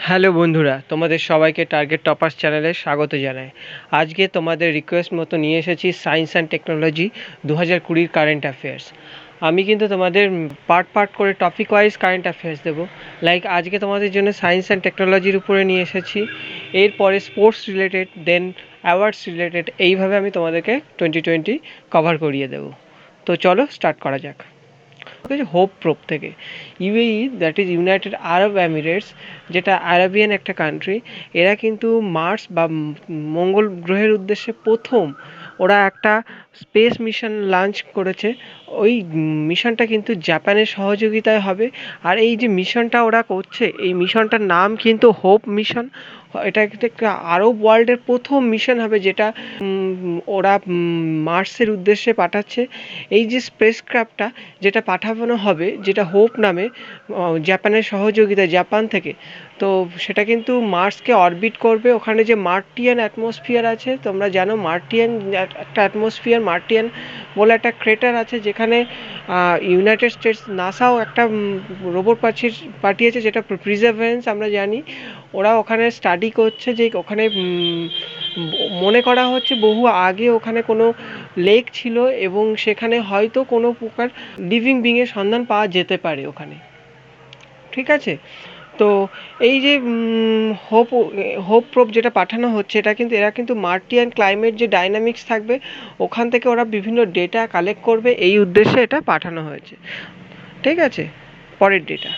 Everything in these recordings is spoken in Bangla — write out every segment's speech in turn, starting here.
হ্যালো বন্ধুরা, তোমাদের সবাইকে টার্গেট টপার্স চ্যানেলে স্বাগত জানাই। আজকে তোমাদের রিকোয়েস্ট মতো নিয়ে এসেছি science and technology 2020 current affairs. আমি কিন্তু তোমাদের পার্ট পার্ট করে টপিক ওয়াইজ কারেন্ট অ্যাফেয়ার্স দেবো। লাইক আজকে তোমাদের জন্য সায়েন্স অ্যান্ড টেকনোলজির উপরে নিয়ে এসেছি, এরপরে স্পোর্টস রিলেটেড, দেন অ্যাওয়ার্ডস রিলেটেড, এইভাবে আমি তোমাদেরকে 2020 কভার করিয়ে দেবো। তো চলো স্টার্ট করা যাক। হোপ প্রোপ থেকে UAE, that is United Arab Emirates, যেটা আরাবিয়ান একটা কান্ট্রি, এরা কিন্তু মার্স বা মঙ্গল গ্রহের উদ্দেশ্যে প্রথম ওরা একটা স্পেস মিশন লঞ্চ করেছে। ওই মিশনটা কিন্তু জাপানের সহযোগিতায় হবে। আর এই যে মিশনটা ওরা করছে, এই মিশনটার নাম কিন্তু হোপ মিশন। এটা একটা আরব ওয়ার্ল্ডের প্রথম মিশন হবে যেটা ওরা মার্সের উদ্দেশ্যে পাঠাচ্ছে। এই যে স্পেসক্রাফটটা যেটা পাঠানো হবে, যেটা হোপ নামে, জাপানের সহযোগিতা, জাপান থেকে, তো সেটা কিন্তু মার্সকে অরবিট করবে। ওখানে যে মার্টিয়ান অ্যাটমসফিয়ার আছে, তোমরা জানো মার্টিয়ান একটা অ্যাটমসফিয়ার, মার্টিয়ান বলে একটা ক্রেটার আছে, যেখানে ইউনাইটেড স্টেটস নাসাও একটা রোবট পাঠিয়েছে, যেটা প্রিজার্ভেন্স আমরা জানি। ওরা ওখানে স্টাডি করছে যে ওখানে মনে করা হচ্ছে বহু আগে ওখানে কোনো লেক ছিল এবং সেখানে হয়তো কোনো প্রকার লিভিং বিংয়ের সন্ধান পাওয়া যেতে পারে ওখানে। ঠিক আছে, তো এই যে হোপ হোপ প্রোব যেটা পাঠানো হচ্ছে, এটা কিন্তু এরা কিন্তু মার্টিয়ান ক্লাইমেট যে ডাইনামিক্স থাকবে ওখান থেকে ওরা বিভিন্ন ডেটা কালেক্ট করবে, এই উদ্দেশ্যে এটা পাঠানো হয়েছে। ঠিক আছে, পরের data,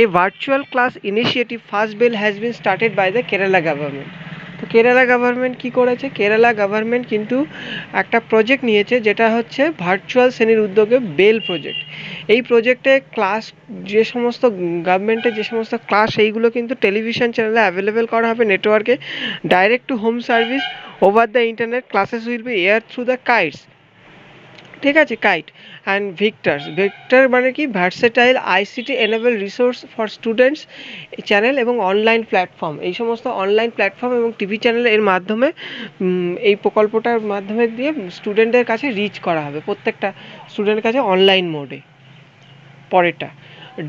A virtual class initiative first bill has been started by the Kerala government. তো কেরালা গভর্নমেন্ট কী করেছে? কেরালা গভর্নমেন্ট কিন্তু একটা প্রজেক্ট নিয়েছে, যেটা হচ্ছে ভার্চুয়াল শ্রেণীর উদ্যোগে বেল প্রজেক্ট। এই প্রজেক্টে ক্লাস, যে সমস্ত গভর্নমেন্টের যে সমস্ত ক্লাস, সেইগুলো কিন্তু টেলিভিশন চ্যানেলে অ্যাভেলেবেল করা হবে নেটওয়ার্কে, direct two home service over the internet. Classes will be air through the kites. ঠিক আছে, কাইট অ্যান্ড ভিক্টার্স। ভিক্টার মানে কি? Versatile ICT enable resource for students channel এবং অনলাইন প্ল্যাটফর্ম। এই সমস্ত অনলাইন প্ল্যাটফর্ম এবং টিভি চ্যানেল এর মাধ্যমে এই প্রকল্পটার মাধ্যমে দিয়ে স্টুডেন্টদের কাছে রিচ করা হবে, প্রত্যেকটা স্টুডেন্টের কাছে অনলাইন মোডে। পরেরটা,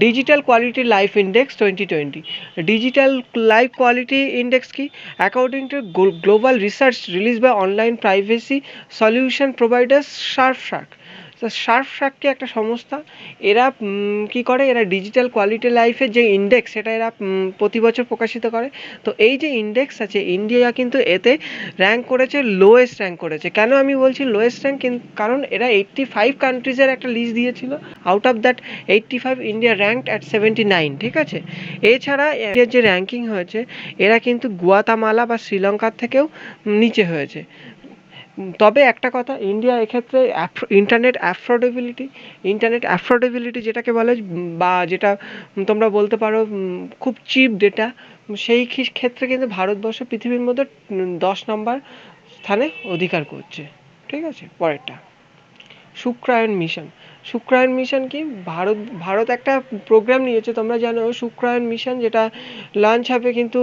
digital quality life index 2020। Digital life quality index কি? According to global research release by online privacy solution provider shark. তো শার্ক কি একটা সংস্থা, এরা কি করে? এরা ডিজিটাল কোয়ালিটি লাইফের যে ইন্ডেক্স, সেটা এরা প্রতি বছর প্রকাশিত করে। তো এই যে ইন্ডেক্স আছে, ইন্ডিয়া কিন্তু এতে র্যাঙ্ক করেছে, লোয়েস্ট র্যাঙ্ক করেছে। কেন আমি বলছি লোয়েস্ট র্যাঙ্ক? কারণ এরা 85 কান্ট্রিজের একটা লিস্ট দিয়েছিল, out of that 85 India ranked at 79। ঠিক আছে, এছাড়া এর যে র্যাঙ্কিং হয়েছে, এরা কিন্তু গুয়াতামালা বা শ্রীলঙ্কার থেকেও নিচে হয়েছে। তবে একটা কথা, ইন্ডিয়া এক্ষেত্রে ইন্টারনেট অ্যাফোর্ডেবিলিটি যেটাকে বলে, বা যেটা তোমরা বলতে পারো খুব চিপ ডেটা, সেই ক্ষেত্রে কিন্তু ভারতবর্ষ পৃথিবীর মধ্যে 10 নম্বর স্থানে অধিকার করছে। ঠিক আছে, পরেরটা, শুক্রায়ন মিশন। শুক্রায়ন মিশন কি? ভারত একটা প্রোগ্রাম নিয়েছে, তোমরা জানো শুক্রায়ন মিশন, যেটা লঞ্চ হবে কিন্তু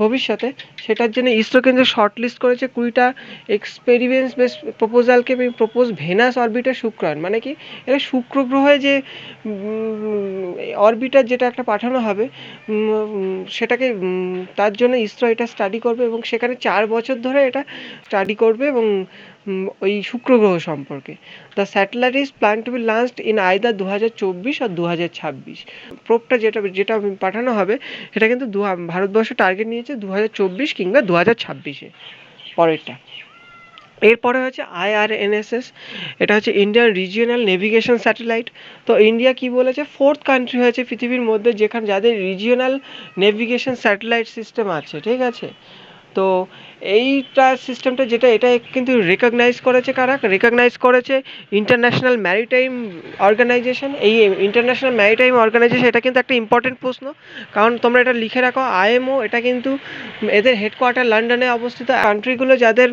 ভবিষ্যতে। সেটার জন্য ইসরো কিন্তু শর্ট লিস্ট করেছে 20টা এক্সপেরিমেন্টস বেস প্রপোজালকে। প্রপোজ ভেনাস অরবিটার শুক্রায়ন মানে কি? এটা শুক্র গ্রহে যে অরবিটার যেটা একটা পাঠানো হবে, সেটাকে তার জন্য ইসরো এটা স্টাডি করবে এবং সেখানে 4 বছর ধরে এটা স্টাডি করবে এবং ওই শুক্র গ্রহ সম্পর্কে। The satellite is plan to be launched in either 2024 আর 2026। প্রোবটা যেটা পাঠানো হবে, সেটা কিন্তু ভারতবর্ষ টার্গেট নিয়েছে 2024 কিংবা 2026-এ। পরেরটা, এরপরে হচ্ছে IRNSS। এটা হচ্ছে ইন্ডিয়ান রিজিওনাল নেভিগেশন স্যাটেলাইট। তো ইন্ডিয়া কি বলেছে? 4th কান্ট্রি হয়েছে পৃথিবীর মধ্যে যাদের রিজিওনাল নেভিগেশন স্যাটেলাইট সিস্টেম আছে। ঠিক আছে, তো এইটা সিস্টেমটা এটা কিন্তু রেকগনাইজ করেছে কারা? রেকগনাইজ করেছে ইন্টারন্যাশনাল ম্যারিটাইম অর্গানাইজেশন। এই ইন্টারন্যাশনাল ম্যারিটাইম অর্গানাইজেশন, এটা কিন্তু একটা ইম্পর্টেন্ট প্রশ্ন, কারণ তোমরা এটা লিখে রাখো। আইএমও, এটা কিন্তু এদের হেডকোয়ার্টার লন্ডনে অবস্থিত। কান্ট্রিগুলো যাদের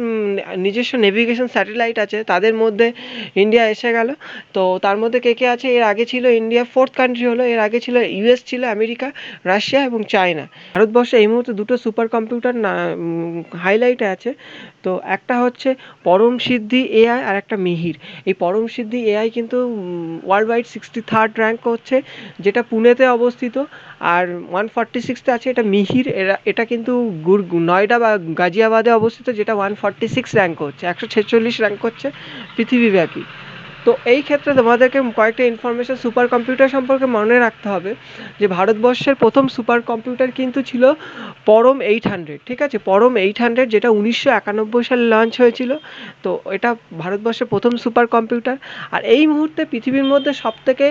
নিজস্ব নেভিগেশন স্যাটেলাইট আছে, তাদের মধ্যে ইন্ডিয়া এসে গেল। তো তার মধ্যে কে কে আছে? এর আগে ছিল ইন্ডিয়া 4th কান্ট্রি হলো, এর আগে ছিল ইউএস, ছিল আমেরিকা, রাশিয়া এবং চায়না। ভারতবর্ষে এই মুহূর্তে দুটো সুপার কম্পিউটার হাইলাইটে আছে। তো একটা হচ্ছে পরম সিদ্ধি এআই আর একটা মিহির। এই পরম সিদ্ধি এআই কিন্তু ওয়ার্ল্ড ওয়াইড 63rd র্যাঙ্ক হচ্ছে, যেটা পুনেতে অবস্থিত। আর 146তে আছে এটা মিহির, এটা কিন্তু নয়ডা বা গাজিয়াবাদে অবস্থিত, যেটা 146 র্যাঙ্ক হচ্ছে, 146 র্যাঙ্ক হচ্ছে পৃথিবীব্যাপী। তো এই ক্ষেত্রে তোমাদেরকে কয়েকটা ইনফরমেশন সুপার কম্পিউটার সম্পর্কে মনে রাখতে হবে, যে ভারতবর্ষের প্রথম সুপার কম্পিউটার কিন্তু ছিল পরম 800, ঠিক আছে? পরম 800, যেটা 1991 সালে লঞ্চ হয়েছিল। তো এটা ভারতবর্ষের প্রথম সুপার কম্পিউটার। আর এই মুহূর্তে পৃথিবীর মধ্যে সবথেকে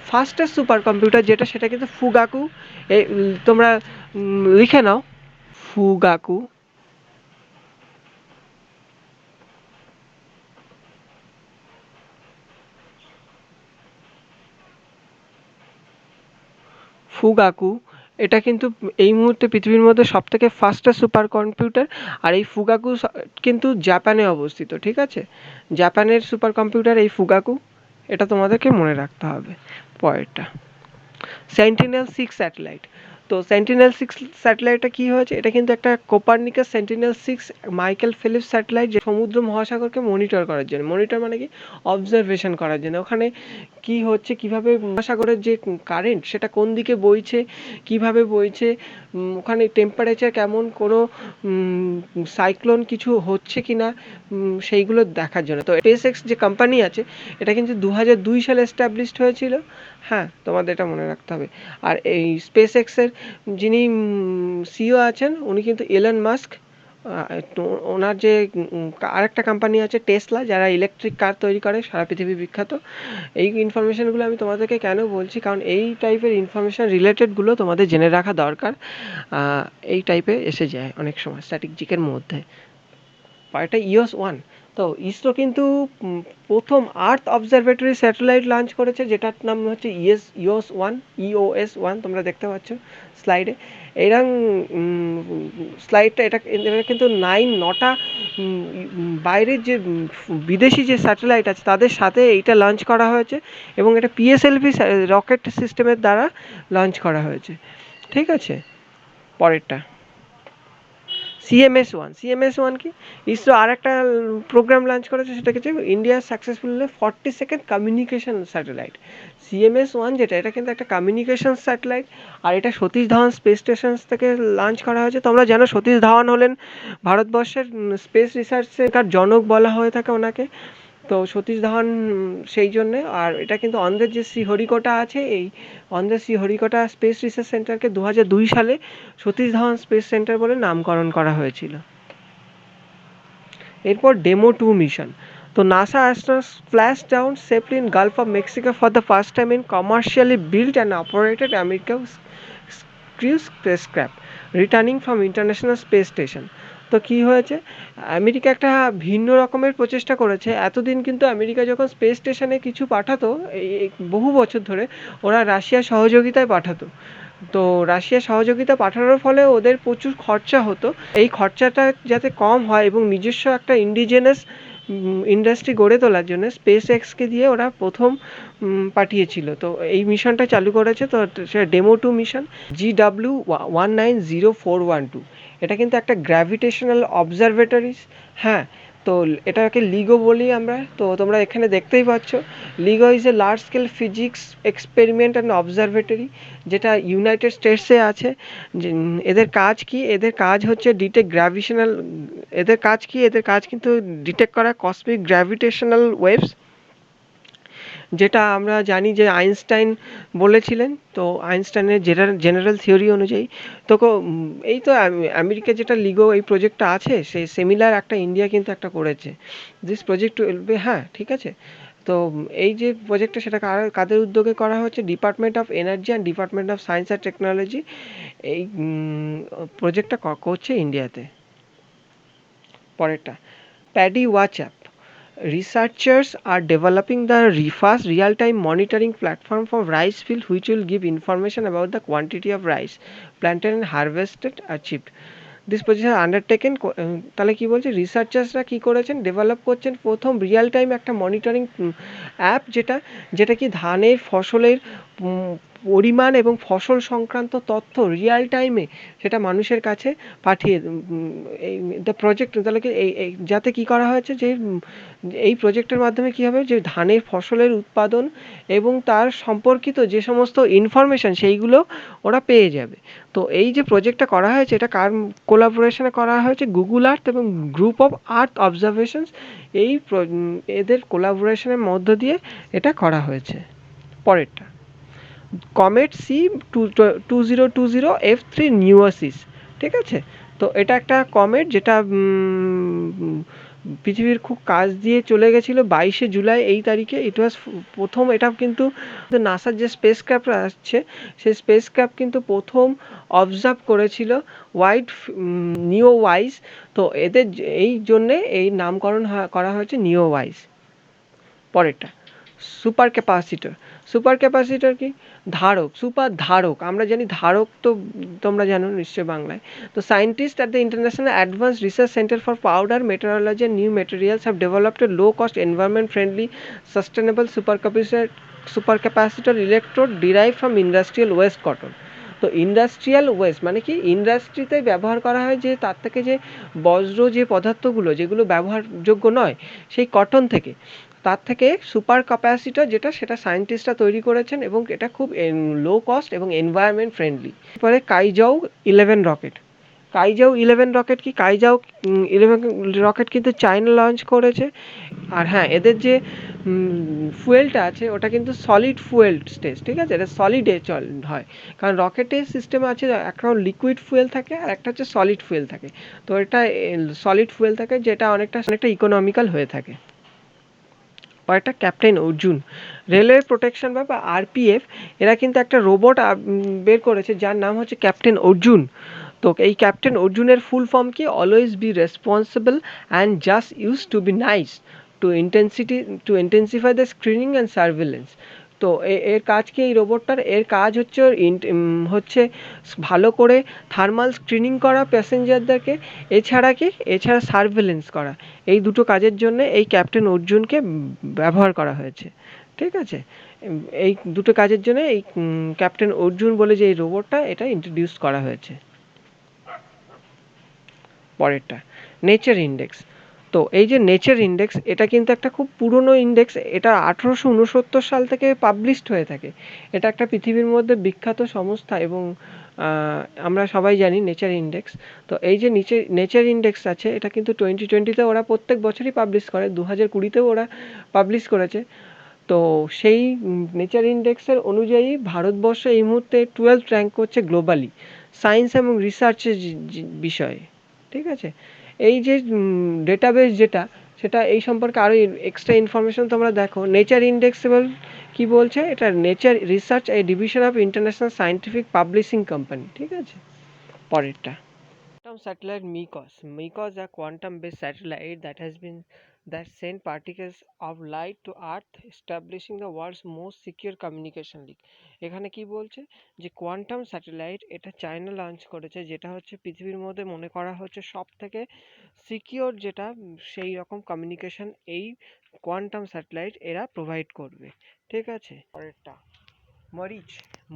ফাস্টেস্ট সুপার কম্পিউটার যেটা, সেটা কিন্তু ফুগাকু। তোমরা লিখে নাও, ফুগাকু। ফুগাকু এটা কিন্তু এই মুহূর্তে পৃথিবীর মধ্যে সবথেকে ফাস্টেস্ট সুপার কম্পিউটার। আর এই ফুগাকু কিন্তু জাপানে অবস্থিত, ঠিক আছে? জাপানের সুপার কম্পিউটার এই ফুগাকু, এটা তোমাদেরকে মনে রাখতে হবে। পরেরটা সেন্টিনেল-6 স্যাটেলাইট। তো সেন্টিনেল-6 স্যাটেলাইটটা কী হয়েছে, এটা কিন্তু একটা কোপারনিকাস সেন্টিনেল-6 মাইকেল ফিলিপস স্যাটেলাইট, যে সমুদ্র মহাসাগরকে মনিটর করার জন্য, মনিটর মানে কি, অবজারভেশন করার জন্য ওখানে কি হচ্ছে, কিভাবে মহাসাগরের যে কারেন্ট সেটা কোন দিকে বইছে, কিভাবে বইছে, ওখানে টেম্পারেচার কেমন, কোনো সাইক্লোন কিছু হচ্ছে কি না, সেইগুলো দেখার জন্য। তো স্পেসএক্স যে কোম্পানি আছে, এটা কিন্তু 2002 সালে এস্টাবলিশড হয়েছিল। হ্যাঁ, তোমাদের এটা মনে রাখতে হবে। আর এই স্পেসএক্সের যিনি সিইও আছেন, উনি কিন্তু এলন মাস্ক। তো ওনার যে আরেকটা কোম্পানি আছে টেসলা, যারা ইলেকট্রিক কার তৈরি করে, সারা পৃথিবী বিখ্যাত। এই ইনফরমেশনগুলো আমি তোমাদেরকে কেন বলছি, কারণ এই টাইপের ইনফরমেশন রিলেটেডগুলো তোমাদের জেনে রাখা দরকার। এই টাইপে এসে যায় অনেক সময় স্ট্র্যাটেজিকের মধ্যে। এটা ইওস-1। তো ইসরো কিন্তু প্রথম আর্থ অবজারভেটরি স্যাটেলাইট লঞ্চ করেছে, যেটার নাম হচ্ছে ইওস-1। তোমরা দেখতে পাচ্ছ স্লাইডে। এরকম স্লাইডটা, এটা কিন্তু 9টা বাইরের যে বিদেশি যে স্যাটেলাইট আছে তাদের সাথে এইটা লঞ্চ করা হয়েছে, এবং এটা পিএসএলভি রকেট সিস্টেমের দ্বারা লঞ্চ করা হয়েছে, ঠিক আছে? পরেরটা সিএমএস-1 কি, ইসরো আর একটা প্রোগ্রাম লঞ্চ করেছে, সেটা হচ্ছে India successful 42nd communication satellite. CMS one যেটা, এটা কিন্তু একটা কমিউনিকেশন স্যাটেলাইট। আর এটা সতীশ ধাওয়ান স্পেস স্টেশন থেকে লঞ্চ করা হয়েছে। তোমরা জানো সতীশ ধাওয়ান হলেন ভারতবর্ষের স্পেস রিসার্চের জনক বলা হয়ে থাকে ওনাকে। তো সতীশ ধাওয়ান সেই জন্যে। আর এটা কিন্তু অন্ধ্রের যে শ্রীহরিকোটা আছে, এই অন্ধ্রের শ্রীহরিকোটা স্পেস রিসার্চ সেন্টারকে 2002 সালে সতীশ ধাওয়ান স্পেস সেন্টার বলে নামকরণ করা হয়েছিল। এরপর ডেমো-2 মিশন। তো NASA astronauts splash down safely in Gulf of Mexico for the first time in commercially built and operated American crew spacecraft returning from international space station. তো কী হয়েছে, আমেরিকা একটা ভিন্ন রকমের প্রচেষ্টা করেছে। এতদিন কিন্তু আমেরিকা যখন স্পেস স্টেশনে কিছু পাঠাতো, এই বহু বছর ধরে ওরা রাশিয়ার সহযোগিতায় পাঠাতো। তো রাশিয়ার সহযোগিতা পাঠানোর ফলে ওদের প্রচুর খরচা হতো। এই খরচাটা যাতে কম হয় এবং নিজস্ব একটা ইন্ডিজেনাস ইন্ডাস্ট্রি গড়ে তোলার জন্য স্পেস এক্সকে দিয়ে ওরা প্রথম পাঠিয়েছিল। তো এই মিশনটা চালু করেছে, তো সেটা ডেমো-2 মিশন GW190412। এটা কিন্তু একটা গ্র্যাভিটেশনাল অবজারভেটরিজ। হ্যাঁ, তো এটাকে লিগো বলি আমরা। তো তোমরা এখানে দেখতেই পাচ্ছ, LIGO is a large scale physics experiment and observatory, যেটা ইউনাইটেড স্টেটসে আছে। এদের কাজ কি, এদের কাজ হচ্ছে ডিটেক্ট গ্র্যাভিটেশনাল, এদের কাজ কিন্তু ডিটেক্ট করা কসমিক গ্র্যাভিটেশনাল ওয়েভস, যেটা আমরা জানি যে আইনস্টাইন বলেছিলেন। তো আইনস্টাইনের জেনারেল থিওরি অনুযায়ী, তো এই তো আমেরিকা যেটা লিগো এই প্রজেক্টটা আছে, সেই সিমিলার একটা ইন্ডিয়া কিন্তু একটা করেছে। দিস প্রজেক্ট উইল বি, হ্যাঁ ঠিক আছে। তো এই যে প্রজেক্টটা, সেটা কাদের উদ্যোগে করা হচ্ছে, department of energy and department of science and technology এই প্রজেক্টটা করছে ইন্ডিয়াতে। পরেরটা paddy watch app. Researchers are developing the fast real-time monitoring platform for rice field, which will give information about the quantity of rice planted and harvested achieved. This project is undertaken. তাহলে কি বলছে, রিসার্চার্সরা কি করেছেন, ডেভেলপ করছেন প্রথম রিয়েল টাইম একটা মনিটরিং অ্যাপ, যেটা কি ধানের ফসলের পরিমাণ এবং ফসল সংক্রান্ত তথ্য রিয়াল টাইমে সেটা মানুষের কাছে পাঠিয়ে এই দ্য প্রজেক্ট তাহলে কি এই যাতে কী করা হয়েছে যে এই প্রজেক্টের মাধ্যমে কী হবে যে ধানের ফসলের উৎপাদন এবং তার সম্পর্কিত যে সমস্ত ইনফরমেশান সেইগুলো ওরা পেয়ে যাবে। তো এই যে প্রজেক্টটা করা হয়েছে এটা কার কোলাবোরেশনে করা হয়েছে? গুগল আর্থ এবং গ্রুপ অফ আর্থ অবজারভেশনস এই এদের কোলাবোরেশনের মধ্য দিয়ে এটা করা হয়েছে। পরেরটা কমেট সি 2020 F3 নিউওসিস, ঠিক আছে? তো এটা একটা কমেট যেটা পৃথিবীর খুব কাছ দিয়ে চলে গেছিলো 22শে জুলাই এই তারিখে। ইট ওয়াজ প্রথম, এটা কিন্তু নাসার যে স্পেস ক্রাফট আসছে সেই স্পেস ক্রাফট কিন্তু প্রথম অবজার্ভ করেছিল হোয়াইট নিওওয়াইজ। তো এদের এই জন্যে এই নামকরণ করা হয়েছে নিওওয়াইজ। পরেরটা সুপার ক্যাপাসিটর। সুপার ক্যাপাসিটর কি? ধারক, সুপার ধারক। আমরা জানি ধারক তো তোমরা জানো নিশ্চয়ই বাংলায়। তো scientist at the International Advanced Research Center for Powder Meteorology and New Materials have developed a low-cost, environment-friendly, sustainable supercapacitor electrode derived from industrial waste cotton. তো ইন্ডাস্ট্রিয়াল ওয়েস্ট মানে কি? ইন্ডাস্ট্রিতে ব্যবহার করা হয় যে তার থেকে যে বজ্র যে পদার্থগুলো যেগুলো ব্যবহারযোগ্য নয় সেই কটন থেকে, তার থেকে সুপার ক্যাপাসিটর যেটা সেটা সায়েন্টিস্টরা তৈরি করেছেন এবং এটা খুব লো কস্ট এবং এনভায়রনমেন্ট ফ্রেন্ডলি। এরপরে কাইজাও 11 রকেট। কাইজাও 11 রকেট কি? কাইজাও 11 রকেট কিন্তু চায়না লঞ্চ করেছে। আর হ্যাঁ, এদের যে ফুয়েলটা আছে ওটা কিন্তু সলিড ফুয়েল স্টেজ, ঠিক আছে? এটা সলিডে হয়, কারণ রকেটের সিস্টেম আছে একটা লিকুইড ফুয়েল থাকে আর একটা হচ্ছে সলিড ফুয়েল থাকে। তো এটা সলিড ফুয়েল থাকে যেটা অনেকটা ইকোনমিক্যাল হয়ে থাকে। একটা ক্যাপ্টেন অর্জুন। রেলওয়ে প্রোটেকশন বা আরপিএফ এরা কিন্তু একটা রোবট বের করেছে যার নাম হচ্ছে ক্যাপ্টেন অর্জুন। তো এই ক্যাপ্টেন অর্জুনের ফুল ফর্ম কি? Always be responsible and just use to be nice to intensify the screening and surveillance. তো এর কাজ কি? এই রোবটটার এর কাজ হচ্ছে হচ্ছে ভালো করে থার্মাল স্ক্রিনিং করা প্যাসেঞ্জারদেরকে, এছাড়া সার্ভেলেন্স করা। এই দুটো কাজের জন্য এই ক্যাপ্টেন অর্জুনকে ব্যবহার করা হয়েছে, ঠিক আছে? এই দুটো কাজের জন্য এই ক্যাপ্টেন অর্জুন বলে যে এই রোবটটা এটা ইন্ট্রোডিউস করা হয়েছে। পরেরটা নেচার ইন্ডেক্স। তো এই যে নেচার ইন্ডেক্স এটা কিন্তু একটা খুব পুরনো ইন্ডেক্স। এটা 1869 সাল থেকে পাবলিশড হয়ে থাকে। এটা একটা পৃথিবীর মধ্যে বিখ্যাত সংস্থা এবং আমরা সবাই জানি নেচার ইন্ডেক্স। তো এই যে নেচার ইন্ডেক্স আছে এটা কিন্তু 2020-তে ওরা প্রত্যেক বছরই পাবলিশ করে। 2020-তেও ওরা পাবলিশ করেছে। তো সেই নেচার ইন্ডেক্সের অনুযায়ী ভারতবর্ষ এই মুহূর্তে 12th র্যাঙ্ক করছে গ্লোবালি সায়েন্স এবং রিসার্চের বিষয়ে, ঠিক আছে? এই যে ডেটাবেস যেটা সেটা এই সম্পর্কে আরও এক্সট্রা ইনফরমেশন তোমরা দেখো। নেচার ইন্ডেক্সেবল কি বলছে? এটা nature research A division of international scientific publishing company, ঠিক আছে? পরেরটা quantum satellite MICOS. MICOS is a quantum-based satellite that send particles of light to Earth, establishing the world's most secure communication link. এখানে কি বলছে যে কোয়ান্টাম স্যাটেলাইট এটা চায়না লঞ্চ করেছে, যেটা হচ্ছে পৃথিবীর মধ্যে মনে করা হচ্ছে সব থেকে সিকিওর যেটা সেই রকম কমিউনিকেশন এই কোয়ান্টাম স্যাটেলাইট এরা প্রোভাইড করবে, ঠিক আছে? পরেরটা মরিচ।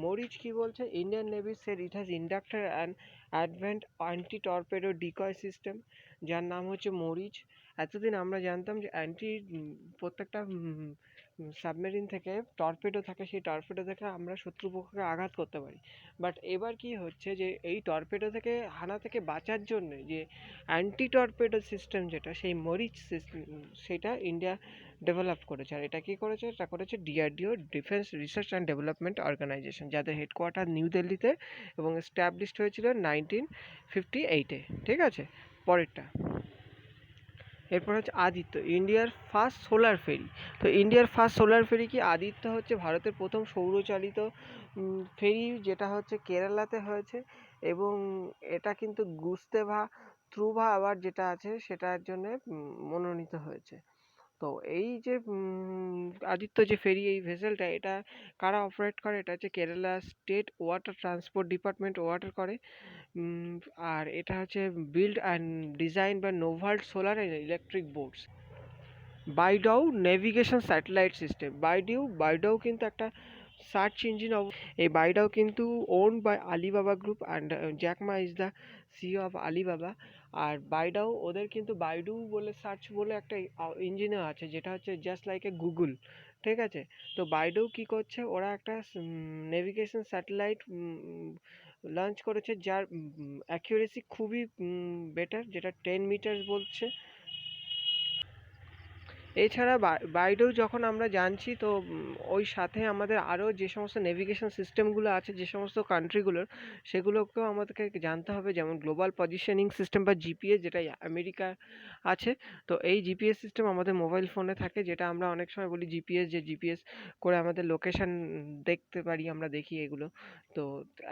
মরিচ কি বলছে? Indian navy said it has inducted an advent anti torpedo decoy system যার নাম হচ্ছে মরিচ। এতদিন আমরা জানতাম যে প্রত্যেকটা সাবমেরিন থেকে টর্পেডো থাকে, সেই টর্পেডো থেকে আমরা শত্রুপক্ষকে আঘাত করতে পারি। বাট এবার কি হচ্ছে যে এই টর্পেডো থেকে হানা থেকে বাঁচার জন্য যে অ্যান্টি টর্পেডো সিস্টেম যেটা সেই মরিচ সিস্টেম সেটা ইন্ডিয়া ডেভেলপ করেছে। আর এটা কি করেছে? এটা করেছে DRDO, defence research and development organisation, যাদের হেডকোয়ার্টার নিউ দিল্লিতে এবং এস্টাবলিশড হয়েছিল 1958-এ, ঠিক আছে? পরেরটা এরপর হচ্ছে আদিত্য, ইন্ডিয়ার ফার্স্ট সোলার ফেরি। তো ইন্ডিয়ার ফার্স্ট সোলার ফেরি কি? আদিত্য হচ্ছে ভারতের প্রথম সৌরচালিত ফেরি, যেটা হচ্ছে কেরালাতে হয়েছে এবং এটা কিন্তু গুস্তেভা ত্রুভা অ্যাওয়ার্ড যেটা আছে সেটার জন্য মনোনীত হয়েছে। তো এই যে আদিত্য যে ফেরি এই ভেসেলটা এটা কারা অপারেট করে? এটা হচ্ছে Kerala state water transport department water করে। আর এটা হচ্ছে build and design by Navalt solar and electric boats. BeiDou navigation satellite system. Baidu কিন্তু একটা সার্চ ইঞ্জিন এই বাইডাও কিন্তু owned by Alibaba group and Jack Ma is the CEO of Alibaba. আর বাইডাও ওদের কিন্তু বাইডু বলে সার্চ বলে একটা ইঞ্জিনও আছে, যেটা হচ্ছে জাস্ট লাইক এ গুগল, ঠিক আছে। তো বাইডু কি করছে, ওরা একটা নেভিগেশন স্যাটেলাইট লঞ্চ করেছে যার অ্যাকিউরেসি খুবই বেটার, যেটা 10 মিটার বলছে। এছাড়া বাইডু যখন আমরা জানছি, তো ওই সাথে আমাদের আরও যে সমস্ত নেভিগেশন সিস্টেমগুলো আছে যে সমস্ত কান্ট্রিগুলোর, সেগুলোকেও আমাদেরকে জানতে হবে, যেমন গ্লোবাল পজিশনিং সিস্টেম বা জিপিএস, যেটা আমেরিকার আছে। তো এই জিপিএস সিস্টেম আমাদের মোবাইল ফোনে থাকে, যেটা আমরা অনেক সময় বলি জিপিএস, যে জিপিএস করে আমাদের লোকেশন দেখতে পারি, আমরা দেখি এগুলো। তো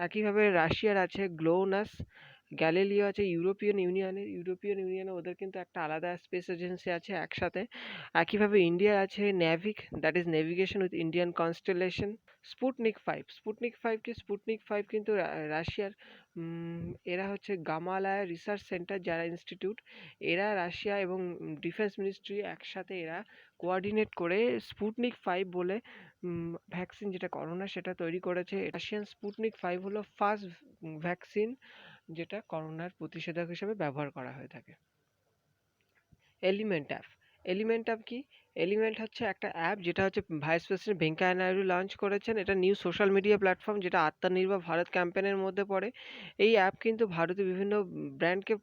একইভাবে রাশিয়ার আছে গ্লোনাস, গ্যালিলিও আছে ইউরোপিয়ান ইউনিয়নে ওদের কিন্তু একটা আলাদা স্পেস এজেন্সি আছে একসাথে। একইভাবে ইন্ডিয়ার আছে NavIC, that is navigation with Indian constellation. Sputnik five কিন্তু রাশিয়ার, এরা হচ্ছে গামালায়া রিসার্চ সেন্টার, যারা ইনস্টিটিউট, এরা রাশিয়া এবং ডিফেন্স মিনিস্ট্রি একসাথে এরা কোঅর্ডিনেট করে স্পুটনিক 5 বলে ভ্যাকসিন, যেটা করোনা, সেটা তৈরি করেছে। রাশিয়ান স্পুটনিক 5 হলো ফার্স্ট ভ্যাকসিন যেটা করোনার প্রতিষেধক হিসেবে ব্যবহার করা হয়ে থাকে। এলিমেন্ট অ্যাপ কি? এলিমেন্ট হচ্ছে একটা অ্যাপ, যেটা হচ্ছে vice president Venkaiah Naidu launch করেছেন। এটা নিউ সোশ্যাল মিডিয়া প্ল্যাটফর্ম, যেটা আত্মনির্ভর ভারত ক্যাম্পেনের মধ্যে পড়ে। এই অ্যাপ কিন্তু ভারতের বিভিন্ন ব্র্যান্ডকে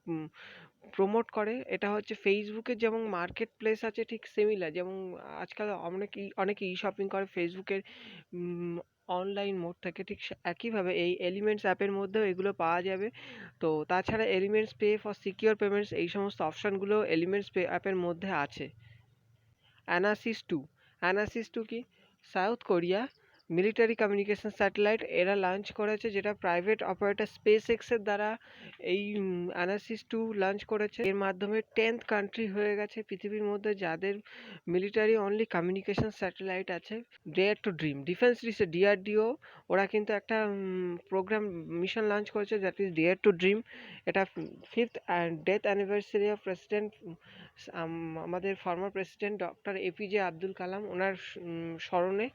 প্রমোট করে। এটা হচ্ছে ফেসবুকের যেমন মার্কেট প্লেস আছে, ঠিক সিমিলার, যেমন আজকাল অনেকে ই শপিং করে ফেসবুকের অনলাইন মোড থেকে, ঠিক একইভাবে এই এলিমেন্টস অ্যাপের মধ্যেও এগুলো পাওয়া যাবে। তো তাছাড়া elements pay for secure payments, এই সমস্ত অপশানগুলো এলিমেন্টস পে অ্যাপের মধ্যে আছে। অ্যানাসিস টু কি? South Korea military communication satellite এরা লঞ্চ করেছে, যেটা প্রাইভেট অপারেটর স্পেস এক্সের দ্বারা এই অ্যানাসিস 2 লঞ্চ করেছে। এর মাধ্যমে 10th কান্ট্রি হয়ে গেছে পৃথিবীর মধ্যে যাদের মিলিটারি অনলি কমিউনিকেশন স্যাটেলাইট আছে। Dare to dream, defence DRDO, ওরা কিন্তু একটা প্রোগ্রাম মিশন লঞ্চ করেছে, that is dare to dream. এটা 5th death anniversary of president, আমাদের former president doctor APJ Abdul Kalam, ওনার স্মরণে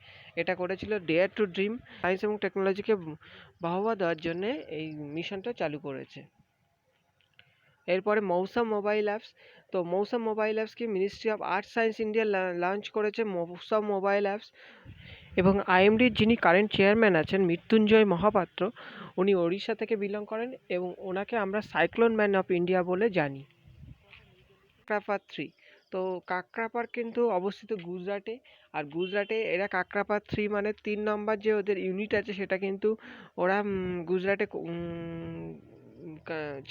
এটা করেছিল। ডেয়ার টু ড্রিম সায়েন্স এবং টেকনোলজিকে বাহবা দেওয়ার জন্য এই মিশনটা চালু করেছে। এরপরে মৌসাম মোবাইল অ্যাপস। তো মৌসাম মোবাইল অ্যাপসকে ministry of earth science India launch করেছে মৌসাম মোবাইল অ্যাপস। এবং আইএমডির যিনি কারেন্ট চেয়ারম্যান আছেন মৃত্যুঞ্জয় মহাপাত্র, উনি ওড়িশা থেকে বিলং করেন এবং ওনাকে আমরা সাইক্লোন ম্যান অফ ইন্ডিয়া বলে জানি। কাকরাপার 3, তো কাকরাপার কিন্তু অবস্থিত গুজরাটে। আর গুজরাটে এরা কাকরাপার 3 মানে 3 নম্বর যে ওদের ইউনিট আছে, সেটা কিন্তু ওরা গুজরাটে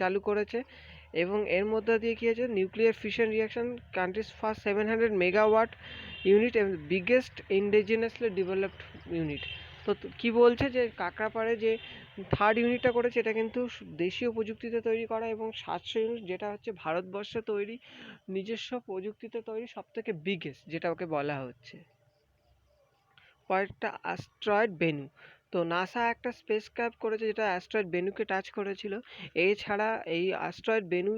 চালু করেছে। এবং এর মধ্যে দিয়ে কী আছে, nuclear fission reaction, countries first 700 megawatt unit এবং বিগেস্ট ইন্ডিজিনাসলি ডেভেলপড ইউনিট। তো কি বলছে যে কাকরাপাড়ে যে থার্ড ইউনিটটা করেছে, এটা কিন্তু দেশীয় প্রযুক্তিতে তৈরি করা, এবং 700 ইউনিট যেটা হচ্ছে ভারতবর্ষে তৈরি, নিজস্ব প্রযুক্তিতে তৈরি, সবথেকে বিগেস্ট যেটা ওকে বলা হচ্ছে। কয়েকটা অ্যাস্ট্রয়েড বেনু, তো নাসা একটা স্পেস ক্রাফট করেছে যেটা অ্যাস্ট্রয়েড বেনুকে টাচ করেছিল। এছাড়া এই অ্যাস্ট্রয়েড বেনু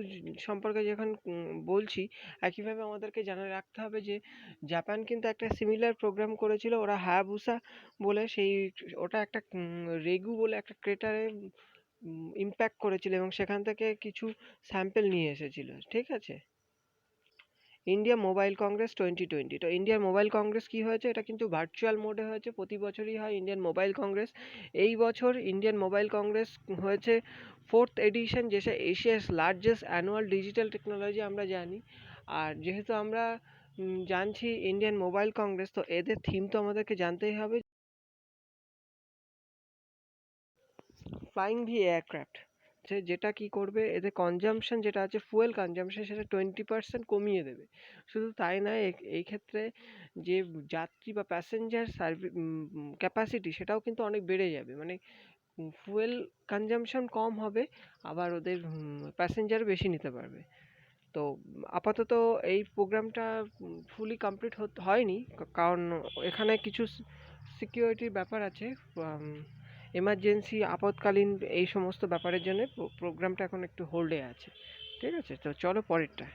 সম্পর্কে যখন বলছি, একইভাবে আমাদেরকে জানা রাখতে হবে যে জাপান কিন্তু একটা সিমিলার প্রোগ্রাম করেছিল, ওরা হায়াবুসা বলে, ওটা একটা রেগু বলে একটা ক্রেটারে ইম্প্যাক্ট করেছিল এবং সেখান থেকে কিছু স্যাম্পেল নিয়ে এসেছিল, ঠিক আছে। ইন্ডিয়া মোবাইল কংগ্রেস 2020, তো ইন্ডিয়ার মোবাইল কংগ্রেস কি হয়েছে, এটা কিন্তু ভার্চুয়াল মোডে হয়েছে, প্রতি বছরই হয় ইন্ডিয়ান মোবাইল কংগ্রেস। এই বছর ইন্ডিয়ান মোবাইল কংগ্রেস হয়েছে 4th এডিশন, যেটা Asia's largest annual digital technology আমরা জানি। আর যেহেতু আমরা জানছি ইন্ডিয়ান মোবাইল কংগ্রেস, তো এদের থিম তো আমাদেরকে জানতেই হবে, ফ্লাইং ভি এয়ারক্রাফট। যেটা কি করবে, এদের কনজাম্পশন যেটা আছে, ফুয়েল কনজাম্পশন, সেটা 20% কমিয়ে দেবে। শুধু তাই নয়, এই ক্ষেত্রে যে যাত্রী বা প্যাসেঞ্জার ক্যাপাসিটি, সেটাও কিন্তু অনেক বেড়ে যাবে, মানে ফুয়েল কনজাম্পশন কম হবে, আবার ওদের প্যাসেঞ্জার বেশি নিতে পারবে। তো আপাতত এই প্রোগ্রামটা ফুলি কমপ্লিট হয়নি, কারণ এখানে কিছু সিকিউরিটির ব্যাপার আছে, এমার্জেন্সি আপৎকালীন এই সমস্ত ব্যাপারের জন্য প্রোগ্রামটা এখন একটু হোল্ডে আছে, ঠিক আছে। তো চলো পরেরটা।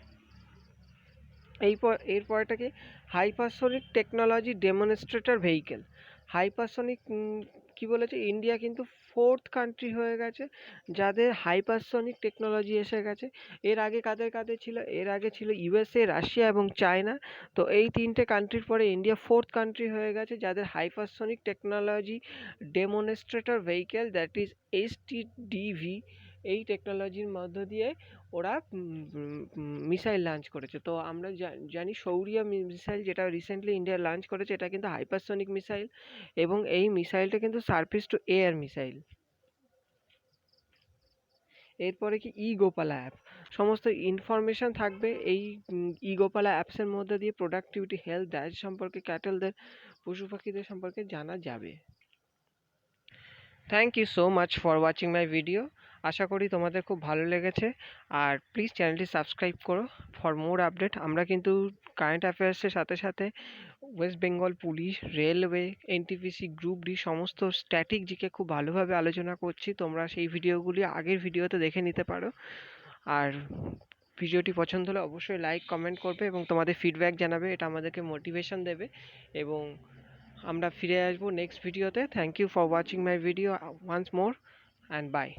এর পরেরটা কি, hypersonic technology demonstrator vehicle. Hypersonic কি বলেছে, ইন্ডিয়া কিন্তু 4th কান্ট্রি হয়ে গেছে যাদের হাইপারসনিক টেকনোলজি এসে গেছে। এর আগে কাদের কাদের ছিল? এর আগে ছিল ইউএসএ, রাশিয়া এবং চায়না। তো এই 3টে কান্ট্রির পরে ইন্ডিয়া 4th কান্ট্রি হয়ে গেছে যাদের hypersonic technology demonstrator vehicle, that is HTDV, এই টেকনোলজির মধ্য দিয়ে ওরা মিসাইল লঞ্চ করেছে। তো আমরা জানি শৌর্য মিসাইল যেটা রিসেন্টলি ইন্ডিয়া লঞ্চ করেছে, এটা কিন্তু হাইপারসনিক মিসাইল এবং এই মিসাইলটা কিন্তু সারফেস টু এয়ার মিসাইল। এরপরে কি ই গোপালা অ্যাপ, সমস্ত ইনফরমেশন থাকবে এই ই গোপালা অ্যাপসের মধ্যে দিয়ে। প্রোডাক্টিভিটি, হেলথ, ডায়েট সম্পর্কে, ক্যাটেলদের, পশু পাখিদের সম্পর্কে জানা যাবে। Thank you so much for watching my video. আশা করি তোমাদের খুব ভালো লেগেছে, আর প্লিজ চ্যানেলটি সাবস্ক্রাইব করো ফর মোর আপডেট। আমরা কিন্তু কারেন্ট অ্যাফেয়ার্সের সাথে সাথে West Bengal police, railway, NTPC, group D সমস্ত স্ট্যাটিক জিকে খুব ভালোভাবে আলোচনা করছি। তোমরা সেই ভিডিওগুলি আগের ভিডিওতে দেখে নিতে পারো। আর ভিডিওটি পছন্দ হলে অবশ্যই লাইক, কমেন্ট করবে এবং তোমাদের ফিডব্যাক জানাবে, এটা আমাদেরকে মোটিভেশন দেবে। এবং আমরা ফিরে আসবো নেক্সট ভিডিওতে। Thank you for watching my video once more, and by.